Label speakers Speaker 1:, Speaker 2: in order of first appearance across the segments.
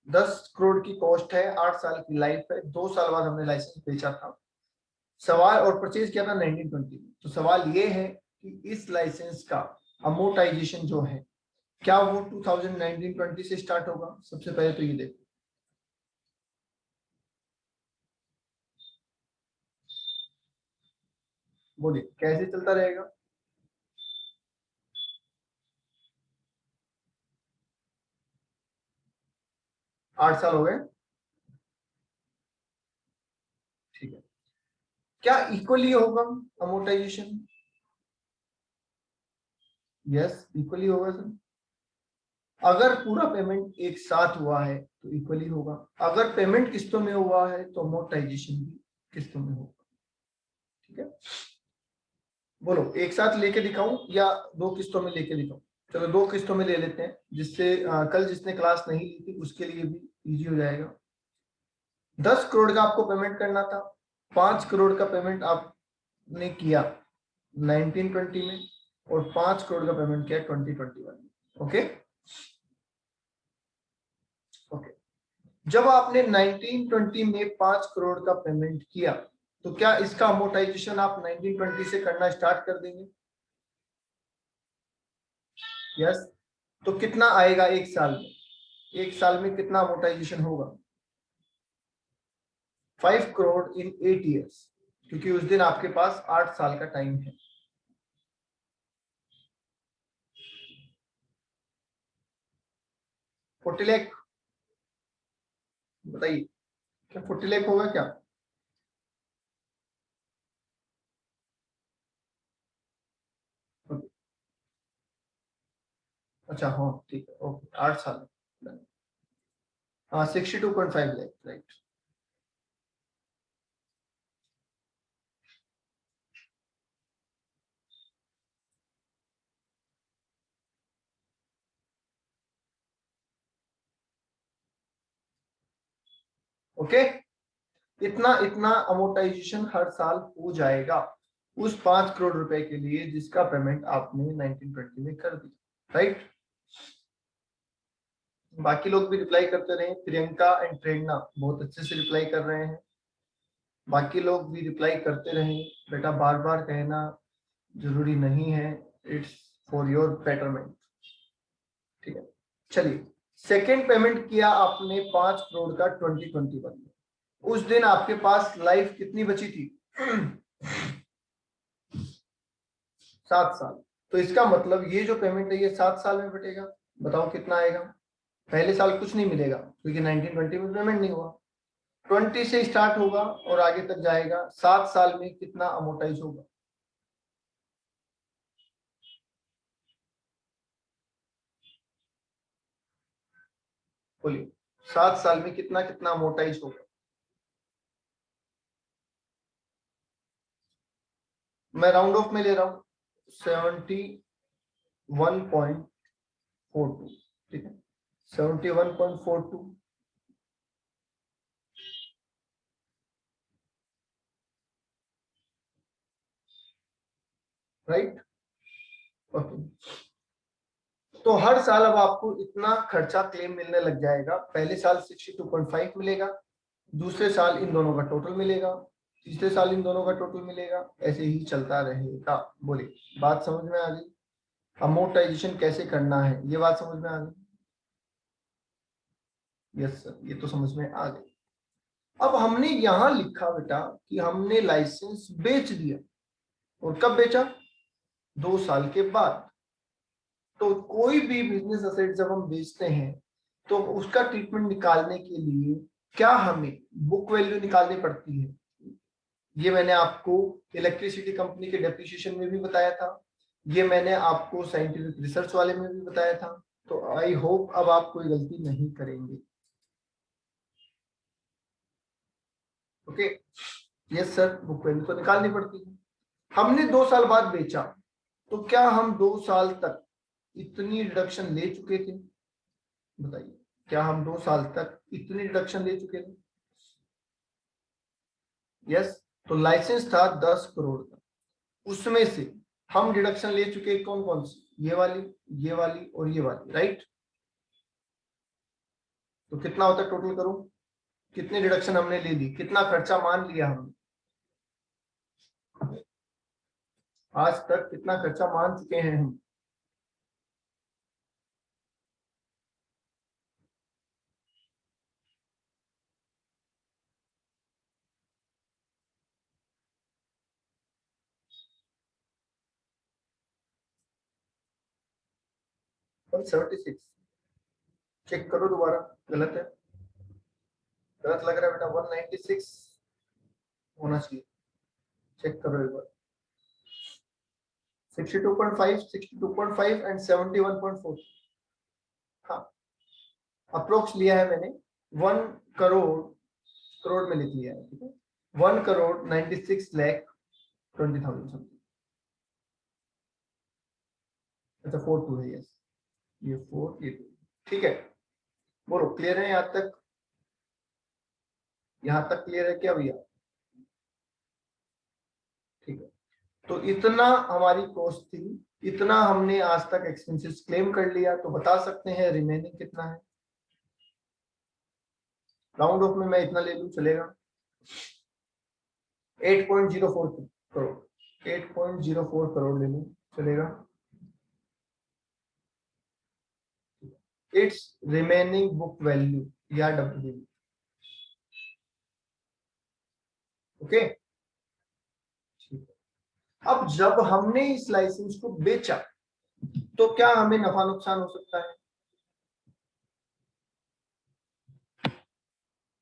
Speaker 1: 10 करोड़ की कॉस्ट है, 8 साल की लाइफ है, 2 साल बाद हमने लाइसेंस बेचा था सवाल, और परचेज किया था 1920 में। तो सवाल ये है कि इस लाइसेंस का अमोर्टाइजेशन जो है क्या वो 2019-20 से स्टार्ट होगा? सबसे पहले तो ये देखो, बोलिए कैसे चलता रहेगा? 8 साल हो गए, ठीक है। क्या इक्वली होगा अमोर्टाइजेशन? यस, इक्वली होगा सर। अगर पूरा पेमेंट एक साथ हुआ है तो इक्वली होगा, अगर पेमेंट किस्तों में हुआ है तो अमोर्टाइजेशन भी किस्तों में होगा, ठीक है। बोलो एक साथ लेके दिखाऊं या 2 किस्तों में लेके दिखाऊं? चलो 2 किस्तों में ले लेते हैं, जिससे कल जिसने क्लास नहीं ली थी उसके लिए भी इजी हो जाएगा। 10 करोड़ का आपको पेमेंट करना था, 5 करोड़ का पेमेंट आपने किया 1920 में और 5 करोड़ का पेमेंट किया 2021 में। Okay okay. जब आपने 1920 में 5 करोड़ का पेमेंट किया तो क्या इसका अमोर्टाइजेशन आप 1920 से करना स्टार्ट कर देंगे? यस। तो कितना आएगा एक साल में? एक साल में कितना अमोर्टाइजेशन होगा? 5 करोड़ इन 8 years, क्योंकि उस दिन आपके पास 8 साल का टाइम है। 40 लाख, बताइए क्या 40 लाख होगा क्या? अच्छा हाँ ठीक है, ओके 8 साल। हाँ 62.5 लाख, राइट। ओके, इतना इतना अमोर्टाइजेशन हर साल हो जाएगा उस 5 करोड़ रुपए के लिए जिसका पेमेंट आपने 1920 में कर दिया, राइट। बाकी लोग भी रिप्लाई करते रहे, प्रियंका एंड प्रेरणा बहुत अच्छे से रिप्लाई कर रहे हैं। बाकी लोग भी रिप्लाई करते रहे, बेटा बार बार कहना जरूरी नहीं है, इट्स फॉर योर बेटरमेंट, ठीक है। चलिए, सेकेंड पेमेंट किया आपने 5 करोड़ का 2021 में। उस दिन आपके पास लाइफ कितनी बची थी? 7 साल। तो इसका मतलब ये जो पेमेंट है ये 7 साल में बटेगा। बताओ कितना आएगा? पहले साल कुछ नहीं मिलेगा क्योंकि 1920 में पेमेंट नहीं हुआ, 20 से स्टार्ट होगा और आगे तक जाएगा। 7 साल में कितना अमोर्टाइज होगा? बोलिए 7 साल में कितना कितना अमोर्टाइज होगा? मैं राउंड ऑफ में ले रहा हूँ, 71.42, ठीक है, 71.42, राइट। ओके, तो हर साल अब आपको इतना खर्चा क्लेम मिलने लग जाएगा। पहले साल 62.5 मिलेगा, दूसरे साल इन दोनों का टोटल मिलेगा, तीसरे साल इन दोनों का टोटल मिलेगा, ऐसे ही चलता रहेगा। बोलिए बात समझ में आ गई? अमोर्टाइजेशन कैसे करना है ये बात समझ में आ गई? यस सर, ये तो समझ में आ गई। अब हमने यहां लिखा बेटा कि हमने लाइसेंस बेच दिया, और कब बेचा? 2 साल के बाद। तो कोई भी बिजनेस असेट जब हम बेचते हैं तो उसका ट्रीटमेंट निकालने के लिए क्या हमें बुक वैल्यू निकालनी पड़ती है? ये मैंने आपको इलेक्ट्रिसिटी कंपनी के डेप्रिसिएशन में भी बताया था, ये मैंने आपको साइंटिफिक रिसर्च वाले में भी बताया था। तो आई होप अब आप कोई गलती नहीं करेंगे। Okay, yes sir, book value तो निकालनी पड़ती है। हमने 2 साल बाद बेचा, तो क्या हम 2 साल तक इतनी डिडक्शन ले चुके थे? बताइए, क्या हम 2 साल तक इतनी डिडक्शन ले चुके थे? यस। तो लाइसेंस था 10 करोड़ का, उसमें से हम डिडक्शन ले चुके कौन कौन सी? ये वाली, ये वाली और ये वाली, राइट। तो कितना होता है टोटल करो, कितनी डिडक्शन हमने ले ली, कितना खर्चा मान लिया हमने, आज तक कितना खर्चा मान चुके हैं हम। वन 76 चेक करो दोबारा, गलत है, गलत लग रहा है बेटा, 196 होना चाहिए, चेक करो एक बार। 62.5, 62.5 एंड 71.4, हाँ अप्रोक्स लिया है मैंने, 1 करोड़, करोड़ में लिख लिया है, ठीक है, 1,96,20,000 समथिंग। अच्छा 4 2 है, यस, ये 4 ये 2, ठीक है। बोलो क्लियर है यहाँ तक, यहाँ तक क्लियर है क्या भैया? ठीक है, तो इतना हमारी कॉस्ट थी, इतना हमने आज तक एक्सपेंसेस क्लेम कर लिया, तो बता सकते हैं रिमेनिंग कितना है। राउंड ऑफ में मैं इतना ले लूं चलेगा, 8.04 करोड़, 8.04 करोड़ ले लूं चलेगा। इट्स रिमेनिंग बुक वैल्यू या डब्ल्यू, ओके। अब जब हमने इस लाइसेंस को बेचा तो क्या हमें नफा नुकसान हो सकता है?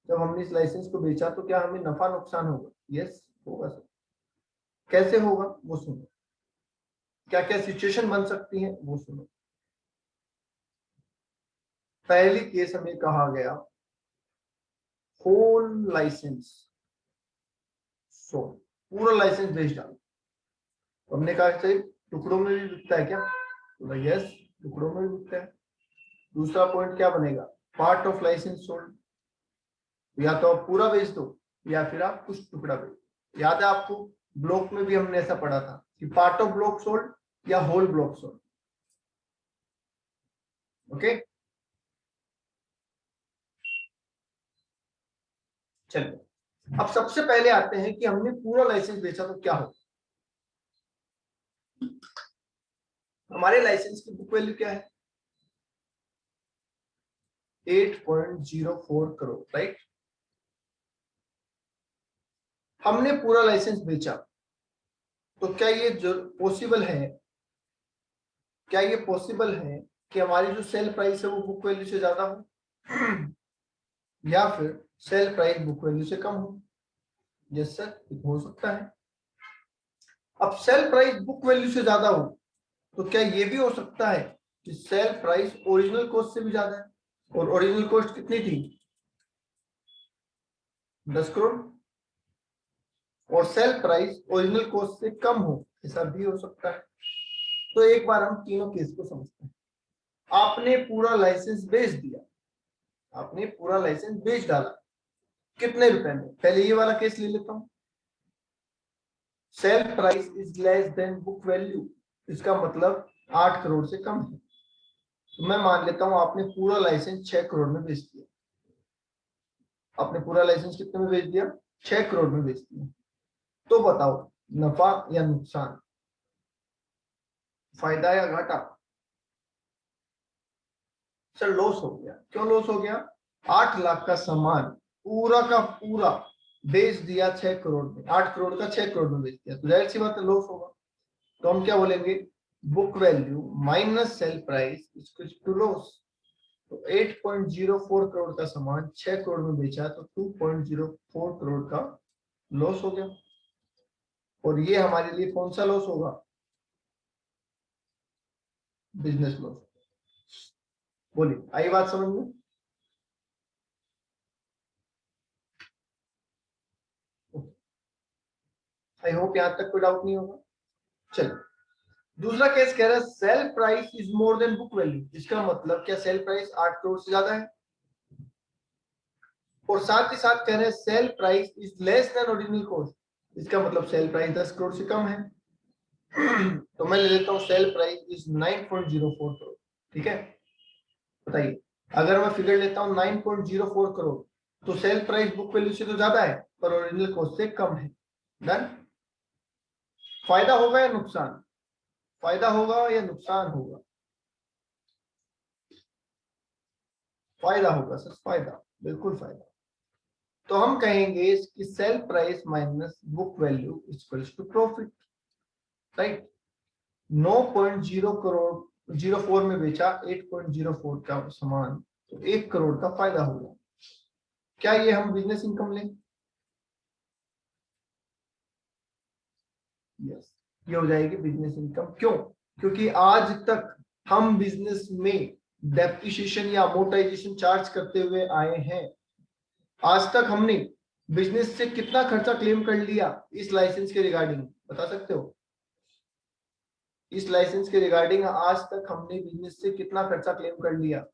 Speaker 1: जब हमने इस लाइसेंस को बेचा तो क्या हमें नफा नुकसान होगा? यस होगा सर। कैसे होगा वो सुनो, क्या क्या सिचुएशन बन सकती है वो सुनो। पहली केस हमें कहा गया होल लाइसेंस, सो पूरा लाइसेंस बेच डालो। तो हमने कहा सही टुकड़ों में भी बिकता है क्या? तो यस टुकड़ों में भी बिकता है। दूसरा पॉइंट क्या बनेगा? पार्ट ऑफ लाइसेंस सोल्ड, या तो आप पूरा बेच दो या फिर आप कुछ टुकड़ा बेच दो। याद है आपको ब्लॉक में भी हमने ऐसा पढ़ा था कि पार्ट ऑफ ब्लॉक सोल्ड या होल ब्लॉक सोल्ड, ओके। चलिए अब सबसे पहले आते हैं कि हमने पूरा लाइसेंस बेचा तो क्या हो। हमारे लाइसेंस की बुक वैल्यू क्या है? 8.04 करोड़, राइट। हमने पूरा लाइसेंस बेचा तो क्या ये पॉसिबल है, क्या ये पॉसिबल है कि हमारी जो सेल प्राइस है वो बुक वैल्यू से ज्यादा हो या फिर सेल प्राइस बुक वैल्यू से कम हो? यस सर, हो सकता है। अब सेल प्राइस बुक वैल्यू से ज्यादा हो तो क्या ये भी हो सकता है कि सेल प्राइस ओरिजिनल कॉस्ट से भी ज्यादा है, और ओरिजिनल कॉस्ट कितनी थी? 10 करोड़, और सेल प्राइस ओरिजिनल कॉस्ट से कम हो, ऐसा भी हो सकता है। तो एक बार हम तीनों केस को समझते हैं। आपने पूरा लाइसेंस बेच दिया, आपने पूरा लाइसेंस बेच डाला, कितने रुपए में? पहले ये वाला केस ले लेता हूं, sale price is less than book value, इसका मतलब 8 करोड़ से कम है। तो मैं मान लेता हूं आपने पूरा लाइसेंस 6 करोड़ में बेच दिया। आपने पूरा लाइसेंस कितने में बेच दिया? 6 करोड़ में बेच दिया। तो बताओ नफा या नुकसान, फायदा या घाटा? सर लॉस हो गया। क्यों लॉस हो गया? 8 लाख का सामान पूरा का पूरा बेच दिया 6 करोड़ में, 8 करोड़ का 6 करोड़ में बेच दिया, तो जाहिर सी बात है लॉस होगा। तो हम क्या बोलेंगे? Book value minus sale price equal to loss. तो 8.04 करोड़ का सामान 6 करोड़ में बेचा तो 2.04 करोड़ का लॉस हो गया। और ये हमारे लिए कौन सा लॉस होगा? Business loss. बोलिए आई बात समझ में? आई होप यहां तक कोई डाउट नहीं होगा। चलिए दूसरा केस कह रहा है sale price is more than book value. इसका मतलब क्या सेल प्राइस 8 करोड़ से ज्यादा है, और साथ ही साथ कह रहे हैं sale price is less than original cost. इसका मतलब सेल प्राइस 10 करोड़ से कम है। तो मैं ले लेता हूं सेल प्राइस इज 9.04 करोड़, ठीक है। बताइए अगर मैं फिगर लेता हूँ 9.04 करोड़, तो सेल प्राइस बुक वैल्यू से तो ज्यादा है पर ओरिजिनल कॉस्ट से कम है। डन। फायदा होगा या नुकसान? फायदा होगा या नुकसान होगा? फायदा होगा सर, फायदा, बिल्कुल फायदा। तो हम कहेंगे कि sale price minus book value equals to profit, right. 9.0 crore 04 में बेचा 8.04 का सामान, तो 1 करोड़ का फायदा होगा। क्या ये हम बिजनेस इनकम लें? यस, ये हो जाएगी बिजनेस इनकम। क्यों? क्योंकि आज तक हम बिजनेस में डेप्रिसिएशन या अमोर्टाइजेशन चार्ज करते हुए आए हैं। आज तक हमने बिजनेस से कितना खर्चा क्लेम कर लिया इस लाइसेंस के रिगार्डिंग, बता सकते हो? इस लाइसेंस के रिगार्डिंग आज तक हमने बिजनेस से कितना खर्चा क्लेम कर लिया?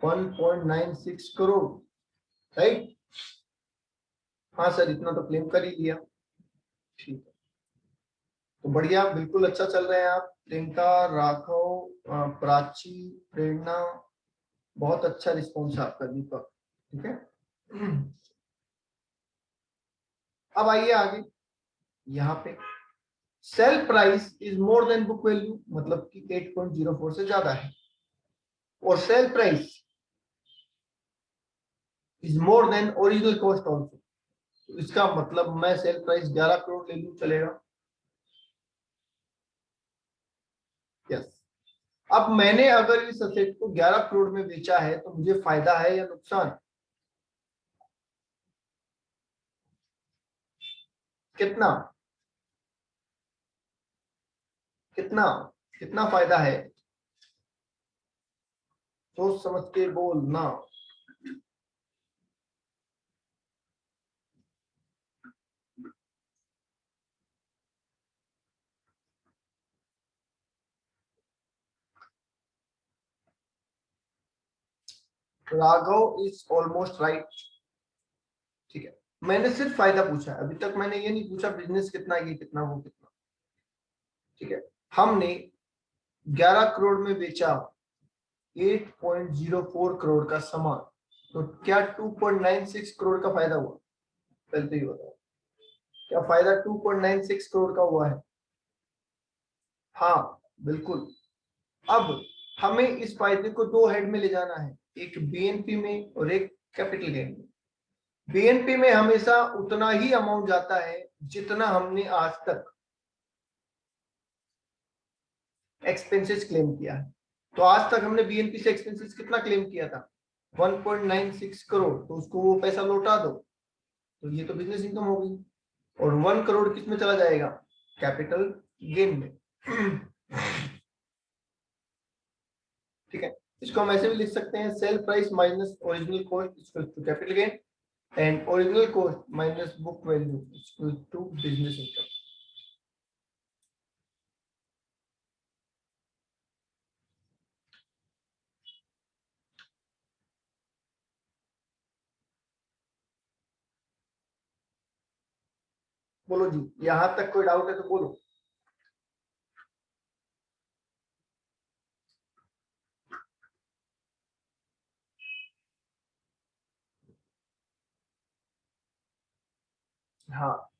Speaker 1: 1.96 करोड़, राइट। हाँ सर, इतना तो क्लेम कर ही लिया। ठीक है, तो बढ़िया, बिल्कुल अच्छा चल रहे हैं आप। प्रियंका, राघव, प्राची, प्रेरणा, बहुत अच्छा रिस्पॉन्स है आपका। दीपक, ठीक है। अब आइए आगे। यहाँ पे sale price is more than book value, मतलब कि 8.04 से ज्यादा है, और sale price is more than original cost also. तो इसका मतलब मैं सेल प्राइस 11 करोड़ ले लूं, चलेगा? यस। अब मैंने अगर इस असेट को 11 करोड़ में बेचा है तो मुझे फायदा है या नुकसान? कितना कितना कितना फायदा है? सोच समझ के बोलना। Raghav is almost right. ठीक है, मैंने सिर्फ फायदा पूछा है, अभी तक मैंने ये नहीं पूछा बिजनेस कितना, ये कितना, वो कितना। ठीक है, हमने 11 करोड़ में बेचा 8.04 करोड़ का सामान, तो क्या 2.96 करोड़ का फायदा हुआ? पहले तो ये बताओ, क्या फायदा 2.96 करोड़ का हुआ है? हाँ, बिल्कुल। अब हमें इस फायदे को दो हेड में ले जाना है, एक बीएनपी में और एक कैपिटल गेन में। बीएनपी में हमेशा उतना ही अमाउंट जाता है जितना हमने आज तक एक्सपेंसेस क्लेम किया है। तो आज तक हमने बीएनपी से एक्सपेंसेस कितना क्लेम किया था? 1.96 करोड़। तो उसको वो पैसा लौटा दो, तो ये तो बिजनेस इनकम होगी। और 1 करोड़ किस में चला जाएगा? कैपिटल गेन में। ठीक है, इसको हम ऐसे भी लिख सकते हैं, sale price minus original cost equal to capital gain, and original cost minus book value equal to business income. बोलो जी, यहां तक कोई डाउट है तो बोलो। हाँ,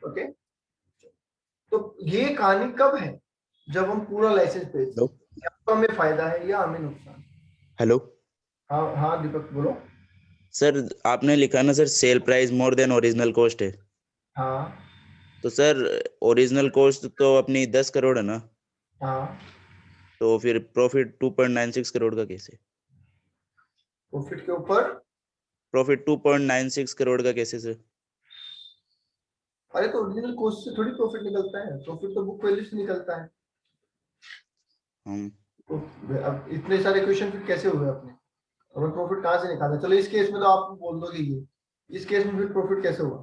Speaker 1: ओके। तो ये कहानी कब है? जब हम पूरा लाइसेंस बेचते
Speaker 2: हेलो
Speaker 1: हैं, या तो हमें फायदा है या हमें नुकसान।
Speaker 2: हेलो
Speaker 1: हाँ हाँ दीपक, बोलो।
Speaker 2: सर, आपने लिखा ना sir, sale price more than original cost है।
Speaker 1: हाँ
Speaker 2: तो सर, ओरिजिनल कॉस्ट तो अपनी 10 करोड़ है ना,
Speaker 1: हाँ,
Speaker 2: तो फिर प्रॉफिट 2.96 करोड़ का कैसे?
Speaker 1: प्रॉफिट के ऊपर।
Speaker 2: प्रॉफिट 2.96 करोड़ का कैसे सर?
Speaker 1: अरे तो ओरिजिनल कॉस्ट से थोड़ी प्रॉफिट निकलता है, प्रॉफिट तो बुक वैल्यू से निकलता है।
Speaker 2: हम
Speaker 1: तो अब इतने सारे क्वेश्चन फिर कैसे हुए अपने? हमें प्रॉफिट कहाँ से निकालना? चलो इस केस में तो आप बोल दोगे ये, इस केस में फिर प्रॉफिट कैसे हुआ?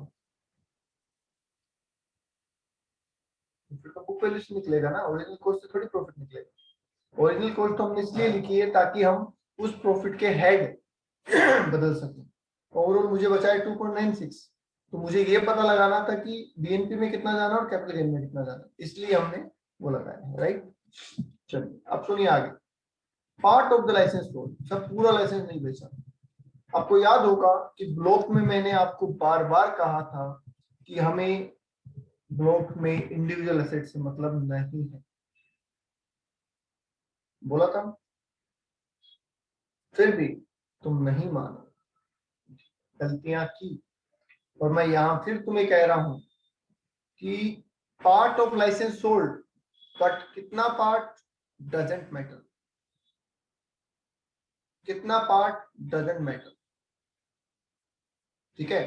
Speaker 1: फिर तो बुक वैल्यू से निकलेगा ना, ओरिजिनल कॉस्ट से थोड़ी प्रॉफिट निकलेगा। ओरिजिनल कॉस्ट तो हमने इसलिए लिखी है ताकि हम उस प्रॉफिट के हेड बदल सकें। ओवरऑल मुझे बचा है 2.96, तो मुझे ये पता लगाना था कि बीएनपी में कितना जाना और कैपिटल गेन में कितना जाना, इसलिए हमने वो लगाया है, राइट। चलिए अब सुनिए आगे। Part of the licence sold, सब पूरा लाइसेंस नहीं बेचा। आपको याद होगा कि ब्लॉक में मैंने आपको बार बार कहा था कि हमें ब्लॉक में इंडिविजुअल एसेट से मतलब नहीं है, बोला था। फिर भी तुम नहीं मानो, गलतियां की। और मैं यहां फिर तुम्हें कह रहा हूं कि part of licence sold, but कितना पार्ट डजंट मैटर, कितना पार्ट डजंट मैटर, ठीक है।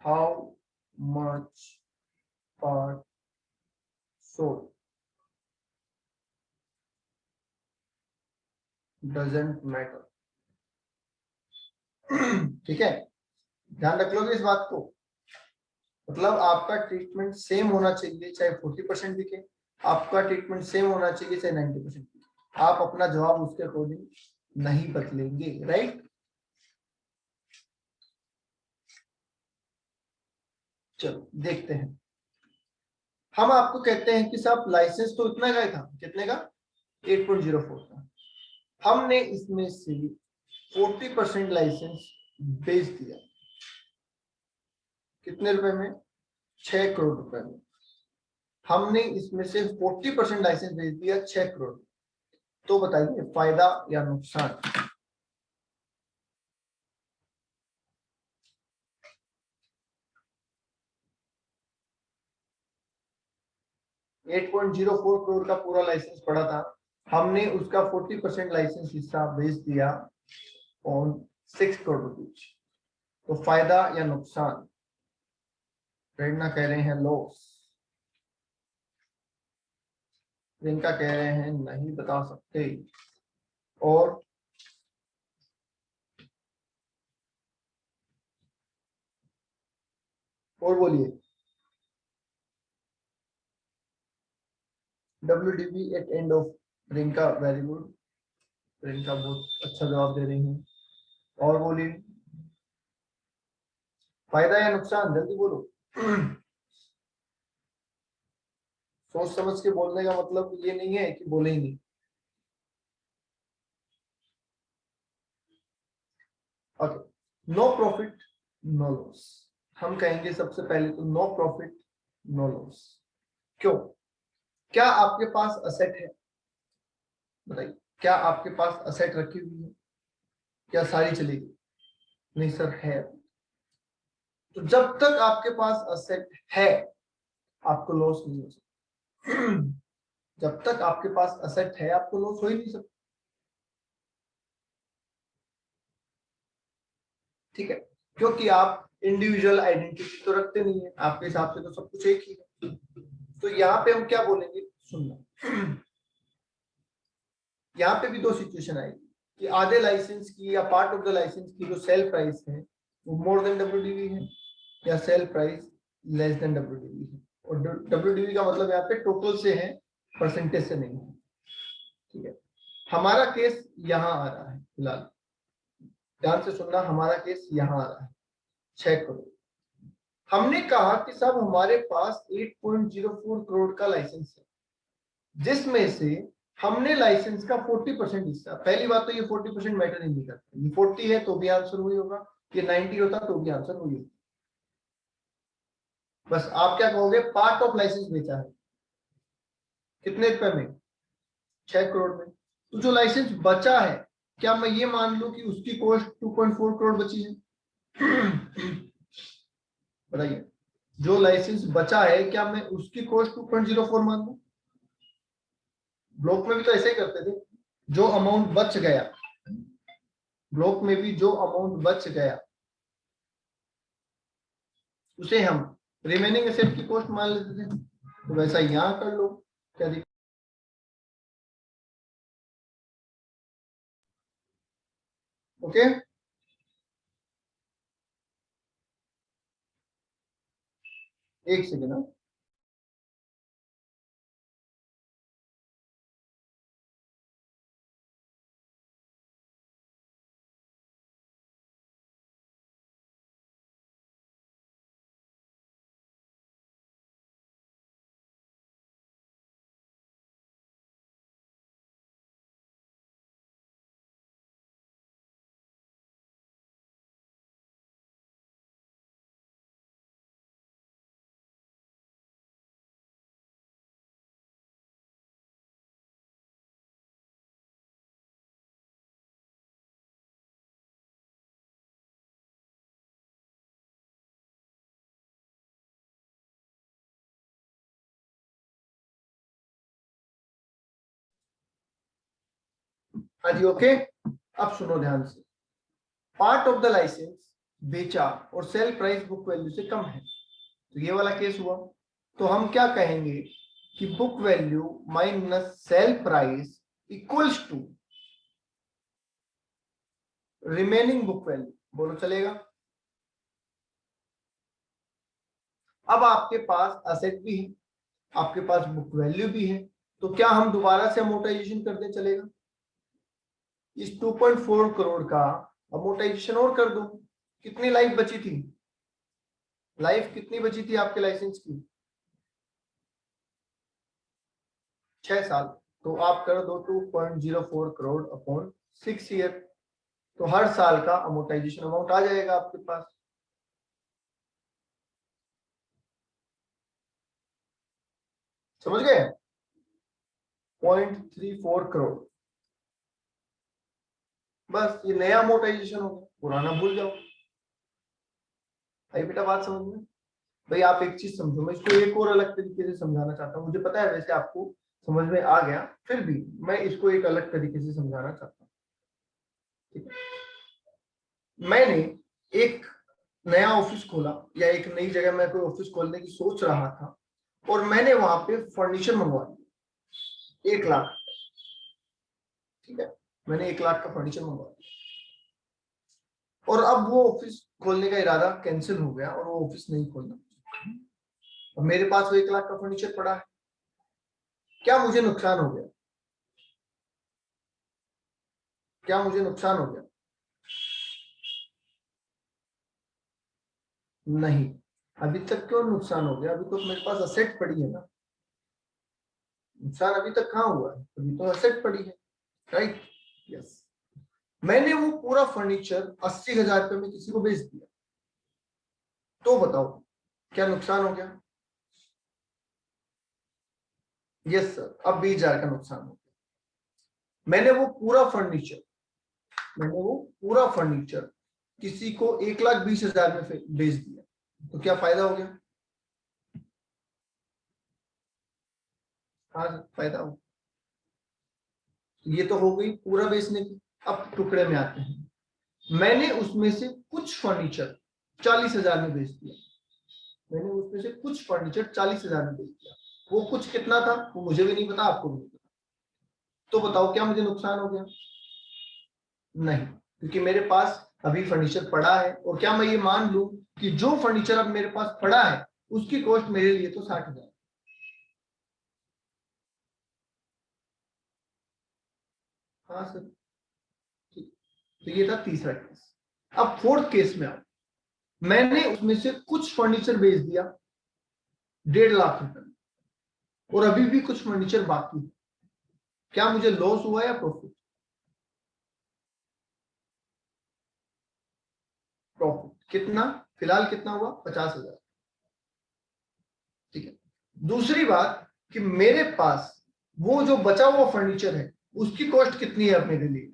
Speaker 1: How much part sold doesn't matter, ठीक है। ध्यान रख लोगे इस बात को। मतलब आपका ट्रीटमेंट सेम होना चाहिए, चाहे 40% दिखे, आपका ट्रीटमेंट सेम होना चाहिए चाहे 90% दिखे। आप अपना जवाब उसके अकॉर्डिंग नहीं बदलेंगे, राइट। चलो देखते हैं। हम आपको कहते हैं कि साहब लाइसेंस तो इतना का ही था, कितने का, 8.04 का। हमने इसमें से 40% लाइसेंस बेच दिया, कितने रुपए में, 6 करोड़ रुपए में। हमने इसमें से 40% लाइसेंस बेच दिया 6 करोड़। तो बताइए फायदा या नुकसान। 8.04 करोड़ का पूरा लाइसेंस पड़ा था, हमने उसका 40% लाइसेंस हिस्सा बेच दिया ऑन 6 करोड़ रुपीज। तो फायदा या नुकसान। प्रेरणा कह रहे हैं लॉस, प्रियंका कह रहे हैं नहीं बता सकते, और बोलिए। WDB at end of, Priyanka very good, Priyanka बहुत अच्छा जवाब दे रही हैं। और बोलिए फायदा या नुकसान, जल्दी बोलो। सोच समझ के बोलने का मतलब ये नहीं है कि बोले ही नहीं। Okay, no profit no loss. हम कहेंगे सबसे पहले तो नो प्रॉफिट नो लॉस। क्यों, क्या आपके पास असेट है, बताइए, क्या आपके पास असेट रखी हुई है, क्या सारी चली गई, नहीं सर है। तो जब तक आपके पास असेट है आपको लॉस नहीं हो सकता। जब तक आपके पास असेट है आपको लॉस हो ही नहीं सकता, ठीक है। क्योंकि आप इंडिविजुअल आइडेंटिटी तो रखते नहीं है, आपके हिसाब से तो सब कुछ एक ही है। तो यहाँ पे हम क्या बोलेंगे, सुनना। यहाँ पे भी दो सिचुएशन आएगी कि आधे लाइसेंस की या पार्ट ऑफ द लाइसेंस की जो सेल प्राइस है वो मोर देन WDV है, या sale price less than WDV है। और WDV का मतलब यहाँ पे टोटल से है, परसेंटेज से नहीं है, ठीक है। हमारा केस यहाँ आ रहा है फिलहाल, ध्यान से सुनना, हमारा केस यहाँ आ रहा है 6 करोड़। हमने कहा कि साहब हमारे पास 8.04 करोड़ का लाइसेंस है, जिसमें से हमने लाइसेंस का 40% हिस्सा, पहली बात तो ये 40% मैटर नहीं करता, ये 40 है तो भी आंसर वही होगा, ये 90 होता तो भी आंसर वही होता। बस आप क्या कहोगे, पार्ट ऑफ लाइसेंस बेचा है, कितने रुपए में, 6 करोड़ में। तो जो लाइसेंस बचा है, क्या मैं ये मान लूं कि उसकी कॉस्ट 2.4 करोड़ बची है। बताइए, जो लाइसेंस बचा है क्या मैं उसकी कॉस्ट 2.04 मान लूं। ब्लॉक में भी तो ऐसे ही करते थे, जो अमाउंट बच गया, ब्लॉक में भी जो अमाउंट बच गया उसे हम रिमेनिंग एसेट की कॉस्ट मान लेते थे। तो वैसा यहां कर लो, क्या दिक्कत। ओके, एक सेकेंड। हाँ जी, ओके। अब सुनो ध्यान से, पार्ट ऑफ द लाइसेंस बेचा और सेल प्राइस बुक वैल्यू से कम है, तो ये वाला केस हुआ। तो हम क्या कहेंगे कि book value minus sale price equals to remaining book value. बोलो चलेगा? अब आपके पास असेट भी है, आपके पास बुक वैल्यू भी है, तो क्या हम दोबारा से अमोर्टाइजेशन कर दें? चलेगा? इस 2.4 करोड़ का अमोर्टाइजेशन और कर दो। कितनी लाइफ बची थी? लाइफ कितनी बची थी आपके लाइसेंस की? 6 साल। तो आप कर दो 2.04 करोड़ अपॉन 6 ईयर, तो हर साल का अमोर्टाइजेशन अमाउंट आ जाएगा आपके पास। समझ गए? 0.34 करोड़। बस ये नया अमोर्टाइजेशन हो गया, पुराना भूल जाओ। भाई बेटा बात समझ में? भाई आप एक चीज समझो, मैं इसको एक और अलग तरीके से समझाना चाहता हूँ। मुझे पता है वैसे आपको समझ में आ गया, फिर भी मैं इसको एक अलग तरीके से समझाना चाहता हूँ। ठीक है? मैंने एक नया ऑफिस खोला या एक नई जगह में कोई ऑफिस खोलने की सोच रहा था, और मैंने वहां पे फर्नीचर मंगवा दिया 1 लाख। ठीक है, मैंने 1 लाख का फर्नीचर मंगवा दिया, और अब वो ऑफिस खोलने का इरादा कैंसिल हो गया और वो ऑफिस नहीं खोलना। अब मेरे पास वो 1 लाख का फर्नीचर पड़ा है, क्या मुझे नुकसान हो गया? क्या मुझे नुकसान हो गया? नहीं। अभी तक क्यों नुकसान हो गया? अभी तो मेरे पास असेट पड़ी है ना। नुकसान अभी तक कहाँ हुआ है? अभी तो असेट पड़ी है, राइट? यस। मैंने वो पूरा फर्नीचर 80,000 रुपए में किसी को बेच दिया, तो बताओ क्या नुकसान हो गया? यस सर, अब 20,000 का नुकसान हो गया। मैंने वो पूरा फर्नीचर किसी को 1,20,000 में बेच दिया, तो क्या फायदा हो गया? हाँ फायदा हो। ये तो हो गई पूरा बेचने की। अब टुकड़े में आते हैं। मैंने उसमें से कुछ फर्नीचर 40,000 में बेच दिया। मैंने उसमें से कुछ फर्नीचर 40,000 में बेच दिया। वो कुछ कितना था वो मुझे भी नहीं पता, आपको भी नहीं पता, तो बताओ क्या मुझे नुकसान हो गया? नहीं, क्योंकि मेरे पास अभी फर्नीचर पड़ा है, और क्या मैं ये मान लूं कि जो फर्नीचर अब मेरे पास पड़ा है उसकी कॉस्ट मेरे लिए तो 60,000। हाँ सर, ठीक। तो ये था तीसरा केस। अब फोर्थ केस में आओ। मैंने उसमें से कुछ फर्नीचर बेच दिया 1.5 लाख रुपए में, और अभी भी कुछ फर्नीचर बाकी है। क्या मुझे लॉस हुआ या प्रॉफिट? प्रॉफिट। कितना? फिलहाल कितना हुआ? 50,000। ठीक है। दूसरी बात कि मेरे पास वो जो बचा हुआ फर्नीचर है उसकी कॉस्ट कितनी है अब मेरे लिए?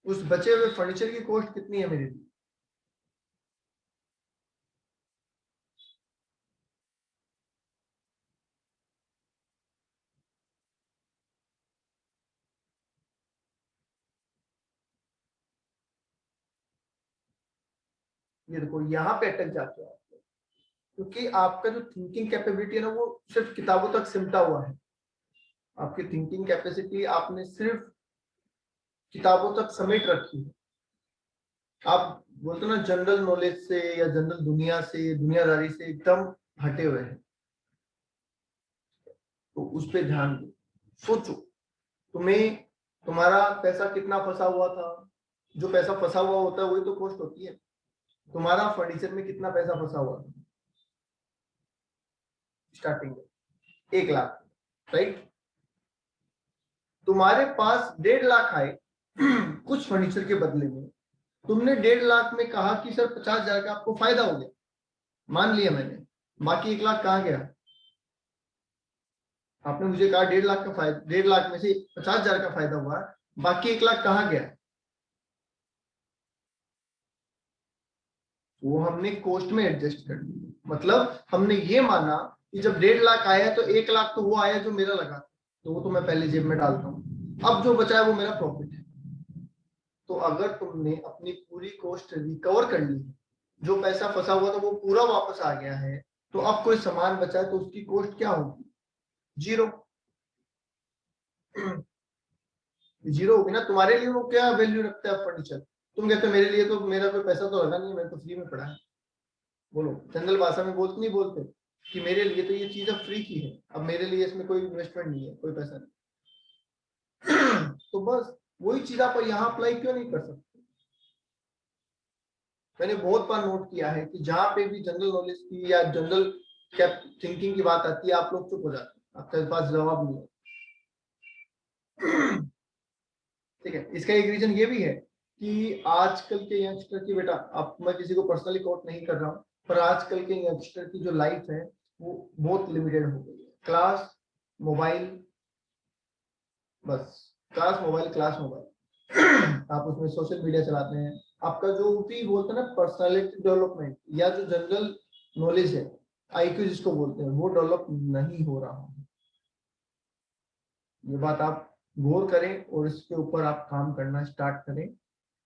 Speaker 1: उस बचे हुए फर्नीचर की कॉस्ट कितनी है मेरे लिए? ये देखो, यहाँ पे अटक जाते हो आप, क्योंकि आपका जो थिंकिंग कैपेबिलिटी है ना वो सिर्फ किताबों तक सिमटा हुआ है। आपकी थिंकिंग कैपेसिटी आपने सिर्फ किताबों तक समेट रखी है। आप बोलते हो ना जनरल नॉलेज से या जनरल दुनिया से, दुनियादारी से एकदम हटे हुए हैं। तो उस पर ध्यान दो, सोचो तुम्हें तुम्हारा पैसा कितना फंसा हुआ था। जो पैसा फंसा हुआ होता है वही तो कॉस्ट होती है। तुम्हारा फर्नीचर में कितना पैसा फंसा हुआ था स्टार्टिंग में? 1 लाख, राइट? तुम्हारे पास 1.5 लाख आए कुछ फर्नीचर के बदले में। तुमने 1.5 लाख में कहा कि सर 50,000 का आपको फायदा हो गया, मान लिया मैंने। बाकी 1 लाख कहाँ गया? आपने मुझे कहा 1.5 लाख का फायदा, 1.5 लाख में से 50,000 का फायदा हुआ, बाकी 1 लाख कहाँ गया? वो हमने कॉस्ट में एडजस्ट कर दिया। मतलब हमने ये माना कि जब 1.5 लाख आया तो 1 लाख तो वो आया जो मेरा लगा था, तो वो तो मैं पहले जेब में डालता हूँ। अब जो बचा है वो मेरा प्रॉफिट है। तो अगर तुमने अपनी पूरी कॉस्ट रिकवर कर ली, जो पैसा फंसा हुआ था वो पूरा वापस आ गया है, तो अब कोई सामान बचा है तो उसकी कॉस्ट क्या होगी? जीरो। जीरो होगी ना। तुम्हारे लिए वो क्या वैल्यू रखता है फर्नीचर? तुम कहते हो मेरे लिए तो मेरा कोई पैसा तो लगा नहीं, मैंने तो फ्री में पड़ा है। बोलो, जनरल भाषा में बोलते नहीं बोलते कि मेरे लिए तो ये चीज अब फ्री की है, अब मेरे लिए इसमें कोई इन्वेस्टमेंट नहीं है, कोई पैसा नहीं। तो बस वही चीज आप यहाँ अप्लाई क्यों नहीं कर सकते? मैंने बहुत बार नोट किया है कि जहां पे भी जनरल नॉलेज की या जनरल कैप थिंकिंग की बात आती है, आप लोग चुप हो जाते हैं, आपके पास जवाब नहीं है। ठीक है, इसका एक रीजन ये भी है कि आजकल के यंगस्टर की, बेटा अब मैं किसी को पर्सनली कोट नहीं कर रहा हूँ, पर आजकल के यंगस्टर की जो लाइफ है वो बहुत लिमिटेड हो गई है। क्लास, मोबाइल, बस क्लास मोबाइल, क्लास मोबाइल। आप उसमें सोशल मीडिया चलाते हैं, आपका जो भी बोलते हैं ना पर्सनालिटी डेवलपमेंट या जो जनरल नॉलेज है, आईक्यू जिसको बोलते हैं, वो डेवलप नहीं हो रहा है। ये बात आप गौर करें और इसके ऊपर आप काम करना स्टार्ट करें,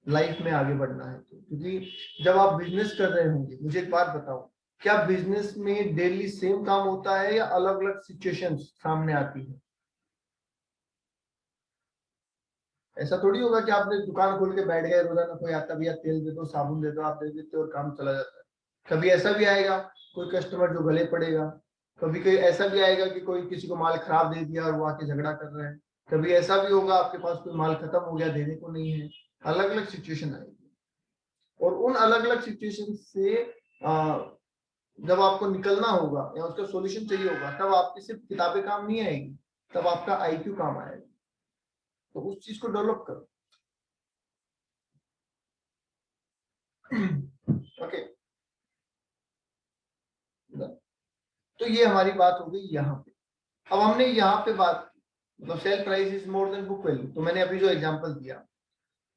Speaker 1: लाइफ में आगे बढ़ना है तो। क्योंकि जब आप बिजनेस कर रहे होंगे, मुझे एक बात बताओ, क्या बिजनेस में डेली सेम काम होता है या अलग अलग सिचुएशंस सामने आती है? ऐसा थोड़ी होगा कि आपने दुकान खोल के बैठ गए, रोजाना कोई आता भैया तेल दे दो, साबुन दे दो, आप दे देते और काम चला जाता है। कभी ऐसा भी आएगा कोई कस्टमर जो गले पड़ेगा, कभी कोई ऐसा भी आएगा कि कोई किसी को माल खराब दे दिया और वो आके झगड़ा कर रहे हैं, कभी ऐसा भी होगा आपके पास कोई माल खत्म हो गया, देने को नहीं है। अलग अलग सिचुएशन आएगी और उन अलग अलग सिचुएशन से जब आपको निकलना होगा या उसका सॉल्यूशन चाहिए होगा, तब आपकी सिर्फ किताबें काम नहीं आएगी, तब आपका आईक्यू काम आएगा। तो उस चीज को डेवलप करो। ओके, तो ये हमारी बात हो गई यहाँ पे। अब हमने यहाँ पे बात मतलब sale price is more than book value, तो मैंने अभी जो एग्जांपल दिया,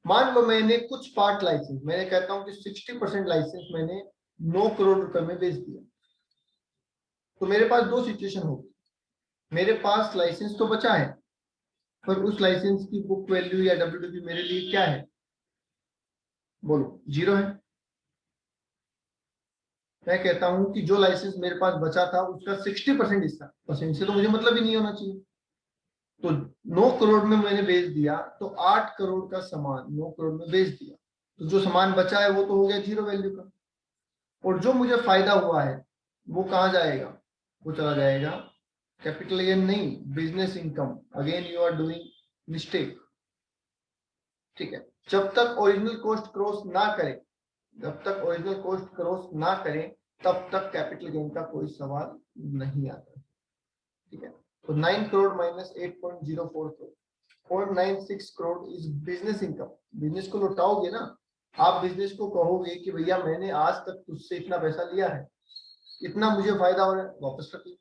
Speaker 1: मान लो मैंने कुछ पार्ट लाइसेंस, मैंने कहता हूँ कि 60% लाइसेंस मैंने 9 करोड़ रुपए में बेच दिया, तो मेरे पास दो सिचुएशन होगी। मेरे पास लाइसेंस तो बचा है, पर उस लाइसेंस की बुक वैल्यू या डब्ल्यूडीपी मेरे लिए क्या है? बोलो, जीरो है। मैं कहता हूं कि जो लाइसेंस मेरे पास बचा था उसका 60% हिस्सा, परसेंट से तो मुझे मतलब ही नहीं होना चाहिए। तो 9 करोड़ में मैंने बेच दिया, तो 8 करोड़ का सामान 9 करोड़ में बेच दिया, तो जो सामान बचा है वो तो हो गया जीरो वैल्यू का। और जो मुझे फायदा हुआ है वो कहाँ जाएगा? वो चला जाएगा कैपिटल गेन नहीं, business income. Again you are doing mistake. ठीक है, जब तक ओरिजिनल कॉस्ट क्रॉस ना करे, जब तक ओरिजिनल कॉस्ट क्रॉस ना करें, तब तक कैपिटल गेन का कोई सवाल नहीं आता। ठीक है, तो 9 crore minus 8.04 crore, 0.96 crore is business income. Business को लौटाओगे ना, आप बिजनेस को कहोगे कि भैया मैंने आज तक तुझसे इतना पैसा लिया है, इतना मुझे फायदा हो रहा है, वापस रख लो।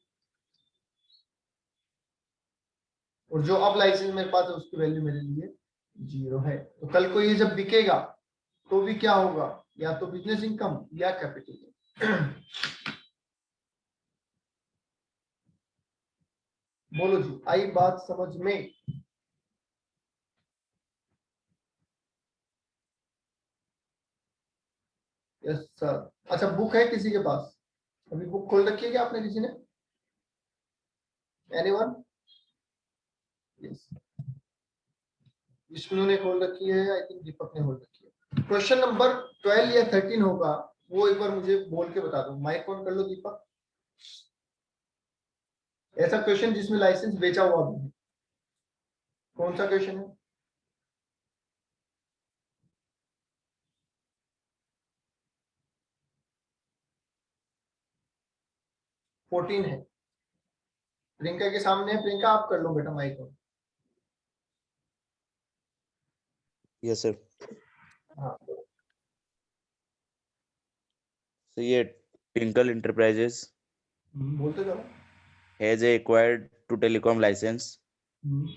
Speaker 1: और जो अब लाइसेंस मेरे पास है उसकी वैल्यू मेरे लिए जीरो है। तो कल को ये जब बिकेगा तो भी क्या होगा? या तो बिजनेस इनकम या कैपिटल। बोलो जी, आई बात समझ में? Yes sir. अच्छा, बुक है किसी के पास? अभी बुक खोल रखी है क्या आपने किसी ने? एनीवन? यस, विष्णु ने खोल रखी है, आई थिंक दीपक ने खोल रखी है। क्वेश्चन नंबर 12 या 13 होगा, वो एक बार मुझे बोल के बता दो। माइक ऑन कर लो दीपक। ऐसा क्वेश्चन जिसमें लाइसेंस बेचा हुआ भी है, कौन सा क्वेश्चन है? फोर्टीन है। प्रियंका के सामने है, प्रियंका आप कर लो बेटा माइक ऑन।
Speaker 2: Yes sir.
Speaker 1: हाँ,
Speaker 2: So ये Twinkle Enterprises
Speaker 1: बोलते जाओ।
Speaker 2: has acquired to telecom license.
Speaker 1: Hmm,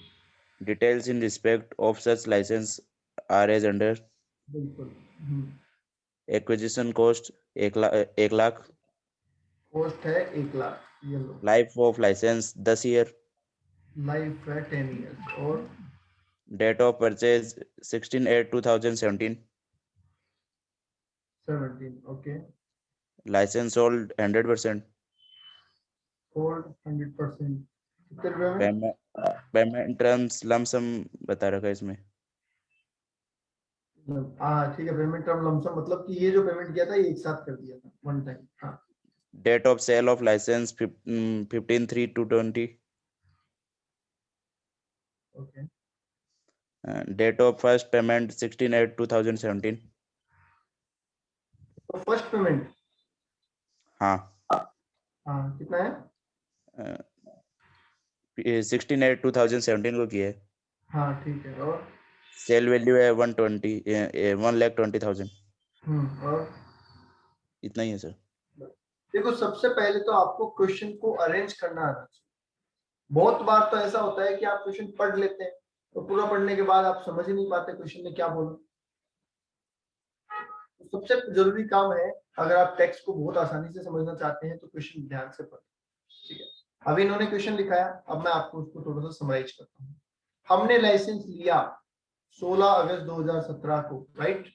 Speaker 2: Details in respect of such license are as under.
Speaker 1: बिल्कुल।
Speaker 2: Acquisition cost 1 lakh.
Speaker 1: कॉस्ट है 1 लाख, ये लो।
Speaker 2: Life of license 10 year.
Speaker 1: Life है 10 ईयर्स और
Speaker 2: date of purchase 16/8/2017,
Speaker 1: 17 okay
Speaker 2: licence hold 100%,
Speaker 1: hold 100% कितने रुपए में
Speaker 2: payment terms lump sum बता रखा है इसमें।
Speaker 1: हाँ ठीक है पेमेंट टर्म लमसम मतलब कि ये जो पेमेंट किया था ये एक साथ कर दिया था वन टाइम हाँ
Speaker 2: date of sale of licence 15/3/2020,
Speaker 1: okay
Speaker 2: date of first payment 16/8/2017।
Speaker 1: तो फर्स्ट पेमेंट
Speaker 2: हाँ,
Speaker 1: हाँ कितना है
Speaker 2: 16/8/2017 को किया है।
Speaker 1: हाँ ठीक है और
Speaker 2: सेल वैल्यू है 1,20,000।
Speaker 1: और
Speaker 2: इतना ही है सर।
Speaker 1: देखो सबसे पहले तो आपको क्वेश्चन को अरेंज करना आना चाहिए। बहुत बार तो ऐसा होता है कि आप क्वेश्चन पढ़ लेते हैं तो पूरा पढ़ने के बाद आप समझ ही नहीं पाते क्वेश्चन में क्या बोला। तो सबसे जरूरी काम है अगर आप टेक्स्ट को बहुत आसानी से समझना चाहते हैं तो क्वेश्चन ध्यान से पढ़ें। ठीक है अभी इन्होंने क्वेश्चन लिखाया अब मैं आपको उसको थोड़ा सा समराइज करता हूँ। हमने लाइसेंस लिया 16 अगस्त 2017 को राइट।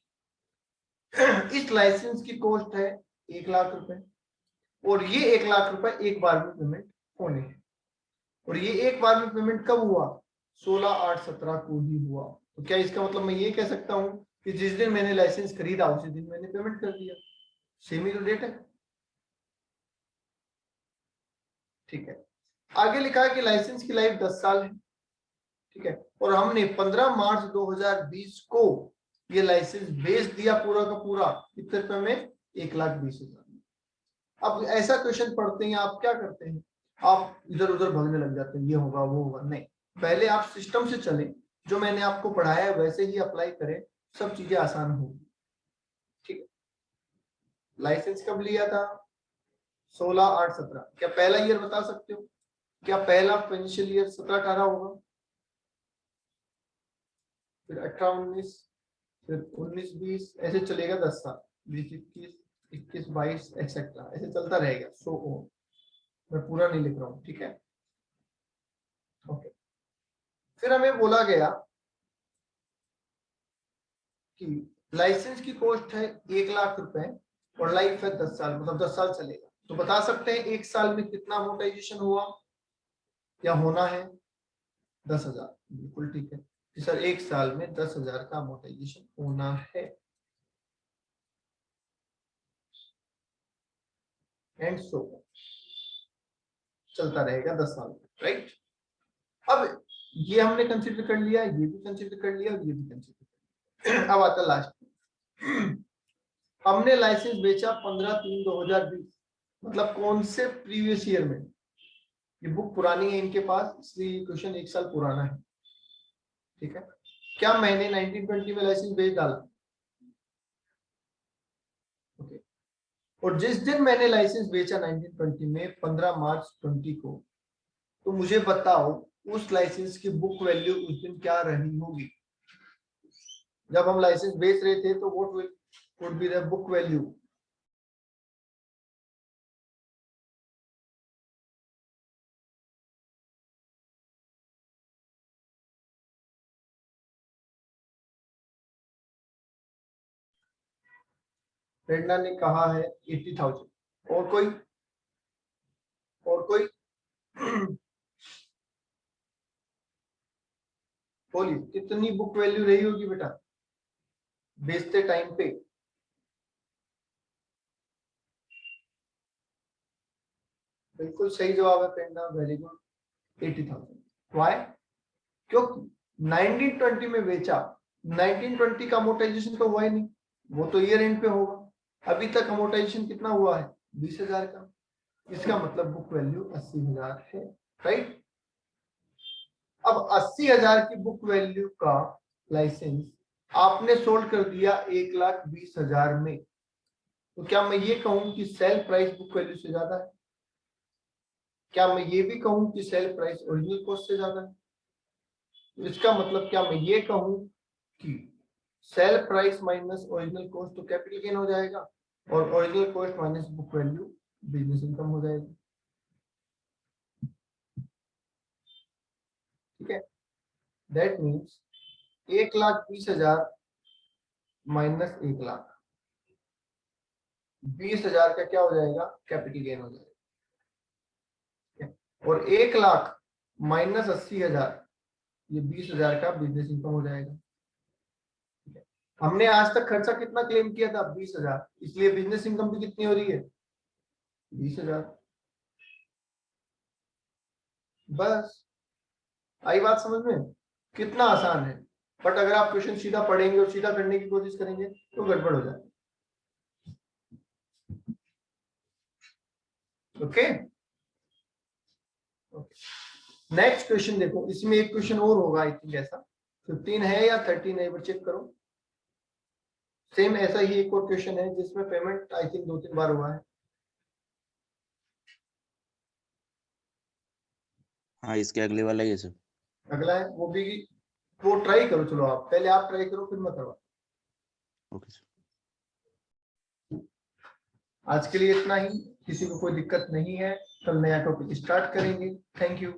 Speaker 1: इस लाइसेंस की कॉस्ट है 1 लाख रुपए और ये 1 लाख रुपए एक बार में पेमेंट होने हैं और ये एक बार में पेमेंट कब हुआ 16/8/17 को ही हुआ। तो क्या इसका मतलब मैं ये कह सकता हूं कि जिस दिन मैंने लाइसेंस खरीदा उसी दिन मैंने पेमेंट कर दिया। सेम ही तो डेट है। ठीक है आगे लिखा है कि लाइसेंस की लाइफ 10 साल है। ठीक है और हमने 15 मार्च 2020 को ये लाइसेंस बेच दिया पूरा का पूरा कितने रुपए में 1,20,000। अब ऐसा क्वेश्चन पढ़ते हैं आप क्या करते हैं आप इधर उधर भागने लग जाते हैं ये होगा वो होगा नहीं पहले आप सिस्टम से चलें जो मैंने आपको पढ़ाया है वैसे ही अप्लाई करें सब चीजें आसान होगी। ठीक है लाइसेंस कब लिया था 16/8/17 क्या पहला ईयर बता सकते हो क्या पहला फाइनेंशियल ईयर 17-18 होगा फिर 18-19 फिर 19-20 ऐसे चलेगा 10 साल 20-21 21-22 एक्सेट्रा ऐसे चलता रहेगा सो मैं पूरा नहीं लिख रहा हूँ। ठीक है ओके फिर हमें बोला गया कि लाइसेंस की कॉस्ट है 1 लाख रुपए और लाइफ है 10 साल मतलब 10 साल चलेगा तो बता सकते हैं एक साल में कितना अमोर्टाइजेशन हुआ या होना है 10,000 बिल्कुल ठीक है कि सर एक साल में 10,000 का अमोर्टाइजेशन होना है एंड सो चलता रहेगा 10 साल राइट। अब ये हमने कंसिडर कर लिया ये भी कंसिडर कर लिया और ये भी कंसिडर कर लिया। अब आता लास्ट हमने लाइसेंस बेचा 15/3/2020 मतलब कौन से प्रीवियस ईयर में ये बुक पुरानी है इनके पास इसलिए क्वेश्चन एक साल पुराना है। ठीक है क्या मैंने 1920 में लाइसेंस बेच डाला ओके और जिस दिन मैंने लाइसेंस बेचा 1920 में 15 मार्च 20 को तो मुझे बताओ उस लाइसेंस की बुक वैल्यू उस दिन क्या रही होगी। जब हम लाइसेंस बेच रहे थे तो what would be the book value Prerna ने कहा है 80,000 और कोई बोलिए कितनी बुक वैल्यू रही होगी बेटा बेचते टाइम पे। बिल्कुल सही जवाब है प्रेरणा वेरी गुड 80,000 वाई क्योंकि 1920 में बेचा 1920 का अमोर्टाइजेशन तो हुआ ही नहीं वो तो ईयर एंड पे होगा अभी तक अमोर्टाइजेशन कितना हुआ है 20,000 का इसका मतलब बुक वैल्यू 80,000 है राइट। अब 80,000 की बुक वैल्यू का लाइसेंस आपने सोल्ड कर दिया 1,20,000 में तो क्या मैं ये कहूं कि सेल प्राइस बुक वैल्यू से ज्यादा है क्या मैं ये भी कहूं कि सेल प्राइस ओरिजिनल कॉस्ट से ज्यादा है तो इसका मतलब क्या मैं ये कहूं कि sale price minus original cost तो कैपिटल गेन हो जाएगा और original cost minus book value business income हो जाएगी। दैट मीन्स 1,20,000 माइनस 1,00,000, 20,000 का क्या हो जाएगा, कैपिटल गेन हो जाएगा। और 1,00,000 माइनस 80,000, ये 20,000 का बिजनेस इनकम हो जाएगा। हमने आज तक खर्चा कितना क्लेम किया था, 20,000, इसलिए बिजनेस इनकम भी कितनी हो रही है, 20,000। बस आई बात समझ में, कितना आसान है। बट अगर आप क्वेश्चन सीधा पढ़ेंगे और सीधा करने की कोशिश करेंगे तो गड़बड़ हो जाए। ओके, नेक्स्ट क्वेश्चन देखो, इसमें एक क्वेश्चन और होगा आई थिंक, ऐसा 15 है या 13 है, चेक करो। सेम ऐसा ही एक और क्वेश्चन है जिसमें पेमेंट आई थिंक 2-3 बार हुआ है।
Speaker 2: हाँ, इसके अगले वाला ही है सर।
Speaker 1: अगला है वो भी, वो ट्राई करो, चलो आप पहले आप ट्राई करो फिर मैं करवा।
Speaker 2: Okay sir.
Speaker 1: आज के लिए इतना ही, किसी को कोई दिक्कत नहीं है, कल नया टॉपिक स्टार्ट करेंगे। Thank you.